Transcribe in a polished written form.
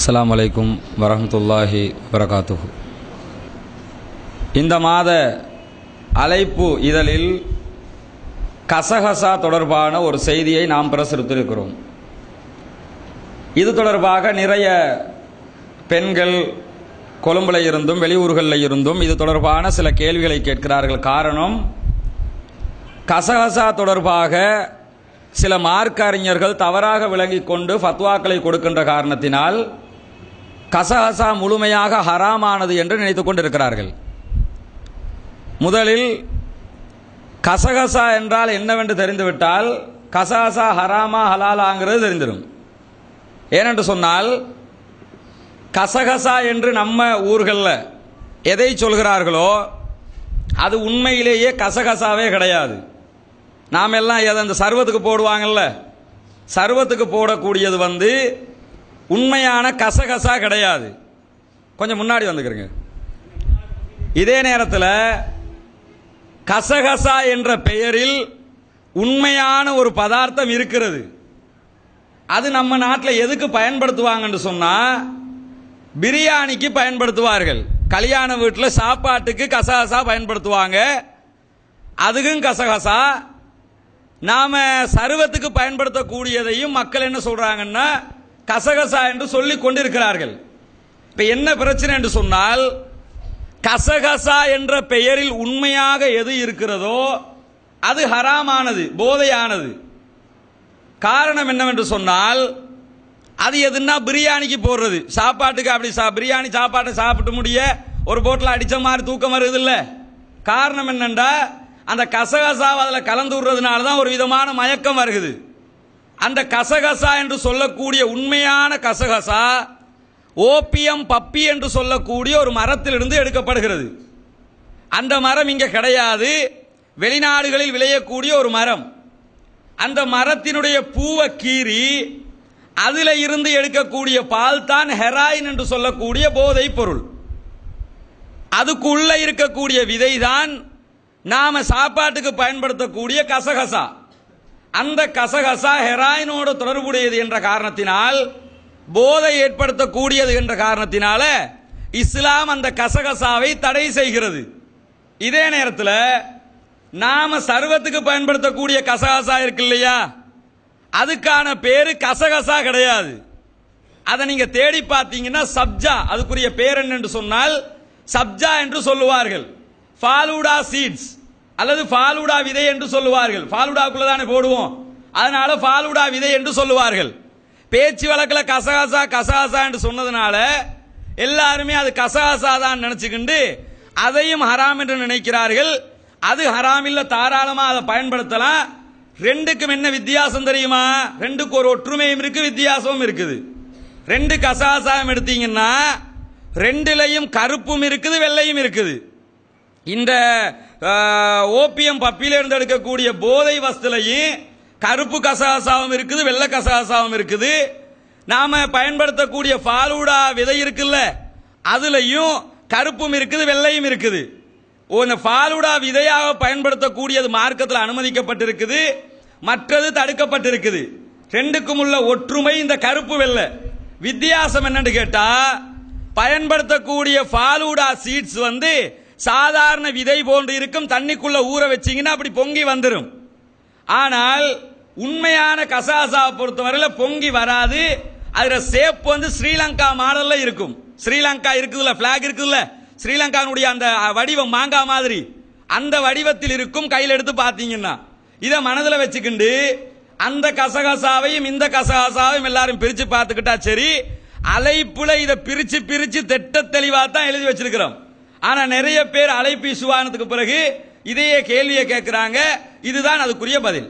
அஸ்ஸலாமு அலைக்கும் வரஹ்மத்துல்லாஹி வபரகாத்துஹு. இந்த மாத அழைப்பு இதழில் கசகசா தொடர்பான ஒரு செய்தியை நாம் பிரசுரித்திருக்கிறோம். இது தொடர்பாக நிறைய பெண்கள் கொழும்புல இருந்தும் வெளியூர்களில் இருந்தும் இது தொடர்பான சில கேள்விகளை கேட்கிறார்கள். காரணம், கசகசா தொடர்பாக சில மார்க்க அறிஞர்கள் தவறாக விளங்கிக் கொண்டு ஃபத்வாக்களை கொடுக்கின்ற காரணத்தினால் கசகசா முழுமையாக ஹராமானது என்று நினைத்துக் கொண்டிருக்கிறார்கள். முதலில் கசகசா என்றால் என்னவென்று தெரிந்துவிட்டால் கசகசா ஹராமா ஹலாலாங்கிறது தெரிந்திடும். ஏனென்று சொன்னால், கசகசா என்று நம்ம ஊர்களில் எதை சொல்கிறார்களோ அது உண்மையிலேயே கசகசாவே கிடையாது. நாம் எல்லாம் எதை அந்த சர்வத்துக்கு போடுவாங்கல்ல, சர்வத்துக்கு போடக்கூடியது உண்மையான கசகசா கிடையாது. கொஞ்சம் முன்னாடி வந்துக்கிறங்க. இதே நேரத்தில் கசகசா என்ற பெயரில் உண்மையான ஒரு பதார்த்தம் இருக்கிறது. அது நம்ம நாட்டில் எதுக்கு பயன்படுத்துவாங்கன்னு சொன்னா, பிரியாணிக்கு பயன்படுத்துவார்கள். கல்யாண வீட்டில் சாப்பாட்டுக்கு கசகசா பயன்படுத்துவாங்க, அதுக்கும் கசகசா. நாம சர்வத்துக்கு பயன்படுத்தக்கூடியதையும் மக்கள் என்ன சொல்றாங்கன்னா கசகசா என்று சொல்லிக் கொண்டிருக்கிறார்கள். இப்ப என்ன பிரச்சனை என்று சொன்னால், கசகசா என்ற பெயரில் உண்மையாக எது இருக்கிறதோ அது ஹராமானது, போதையானது. காரணம் என்னவென்று சொன்னால், அது எதுன்னா பிரியாணிக்கு போடுறது, சாப்பாட்டுக்கு. அப்படி பிரியாணி சாப்பாட்டை சாப்பிட்டு முடிய ஒரு போட்டில் அடிச்ச மாதிரி தூக்கம் வருது இல்ல. காரணம் என்னண்டா, அந்த கசகசாவை அதில் கலந்து விடுறதுனால தான் ஒரு விதமான மயக்கம் வருகிறது. அந்த கசகசா என்று சொல்லக்கூடிய உண்மையான கசகசா ஓபியம் பப்பி என்று சொல்லக்கூடிய ஒரு மரத்திலிருந்து எடுக்கப்படுகிறது. அந்த மரம் இங்கே கிடையாது, வெளிநாடுகளில் விளையக்கூடிய ஒரு மரம். அந்த மரத்தினுடைய பூவை கீறி அதில் இருந்து எடுக்கக்கூடிய பால் தான் ஹெராயின் என்று சொல்லக்கூடிய போதை பொருள். அதுக்குள்ள இருக்கக்கூடிய விதை தான் நாம சாப்பாட்டுக்கு பயன்படுத்தக்கூடிய கசகசா. அந்த கசகசா ஹெராயினோடு தொடர்புடையது என்ற காரணத்தினால், போதை ஏற்படுத்தக்கூடியது என்ற காரணத்தினால இஸ்லாம் அந்த கசகசாவை தடை செய்கிறது. இதே நேரத்தில் நாம சர்வத்துக்கு பயன்படுத்தக்கூடிய கசகசா இருக்கு இல்லையா, அதுக்கான பேரு கசகசா கிடையாது. அதை நீங்க தேடி பார்த்தீங்கன்னா சப்ஜா, அதுக்குரிய பேர் என்ன என்று சொன்னால் சப்ஜா என்று சொல்லுவார்கள். ஃபாலூடா சீட்ஸ் அல்லது ஃபாலூடா விதை என்று சொல்லுவார்கள். ஃபாலூடாக்குள்ள தானே போடுவோம், அதனால ஃபாலூடா விதை என்று சொல்லுவார்கள். பேச்சு வழக்கில் கசகசா கசகசா என்று சொன்னதுனால எல்லாருமே அது கசகசா தான் நினைச்சுக்கிண்டு அதையும் ஹராம் என்று நினைக்கிறார்கள். அது ஹராம் இல்ல, தாராளமா அதை பயன்படுத்தலாம். ரெண்டுக்கும் என்ன வித்தியாசம் தெரியுமா? ரெண்டுக்கு ஒரு ஒற்றுமையும் இருக்கு, வித்தியாசமும் இருக்குது. ரெண்டு கசகசாவும் எடுத்தீங்கன்னா ரெண்டுலையும் கருப்பும் இருக்குது, வெள்ளையும் இருக்குது. இந்த ஓபியம் பப்பியில இருந்து எடுக்கக்கூடிய போதை வஸ்துலையும் கருப்பு கசகசாவும் இருக்குது, வெள்ளை கசகசாவும் இருக்குது. நாம பயன்படுத்தக்கூடிய ஃபாலூடா விதை இருக்குல்ல, அதுலயும் கருப்பும் இருக்குது, வெள்ளையும் இருக்குது. இந்த ஃபாலூடா விதையாக பயன்படுத்தக்கூடியது மார்க்கத்தில் அனுமதிக்கப்பட்டிருக்குது, மற்றது தடுக்கப்பட்டிருக்குது. ரெண்டுக்கும் உள்ள ஒற்றுமை இந்த கருப்பு வெள்ளை. வித்தியாசம் என்னன்னு கேட்டா, பயன்படுத்தக்கூடிய ஃபாலூடா சீட்ஸ் சாதாரண விதை போன்று இருக்கும், தண்ணிக்குள்ள ஊற வச்சீங்கன்னா அப்படி பொங்கி வந்துடும். ஆனால் உண்மையான கசகசா பொறுத்தவரையில் பொங்கி வராது. அதுல சேப் ஸ்ரீலங்கா மாடல்ல இருக்கும். ஸ்ரீலங்கா இருக்குதுல்ல, பிளாக் இருக்குதுல்ல, ஸ்ரீலங்காவுடைய அந்த வடிவம் மாங்காய் மாதிரி அந்த வடிவத்தில் இருக்கும். கையில் எடுத்து பார்த்தீங்கன்னா இதை மனதில் வச்சுக்கிண்டு அந்த கசகசாவையும் இந்த கசகசாவையும் எல்லாரும் பிரிச்சு பார்த்துக்கிட்டா சரி. அழைப்புல இதை பிரிச்சு பிரிச்சு திட்ட தெளிவா தான் எழுதி வச்சிருக்கிறோம். ஆனா நிறைய பேர் அழைப்பு சுவானத்துக்கு பிறகு இதையே கேள்வியை கேட்கிறாங்க. இதுதான் அதுக்குரிய பதில்.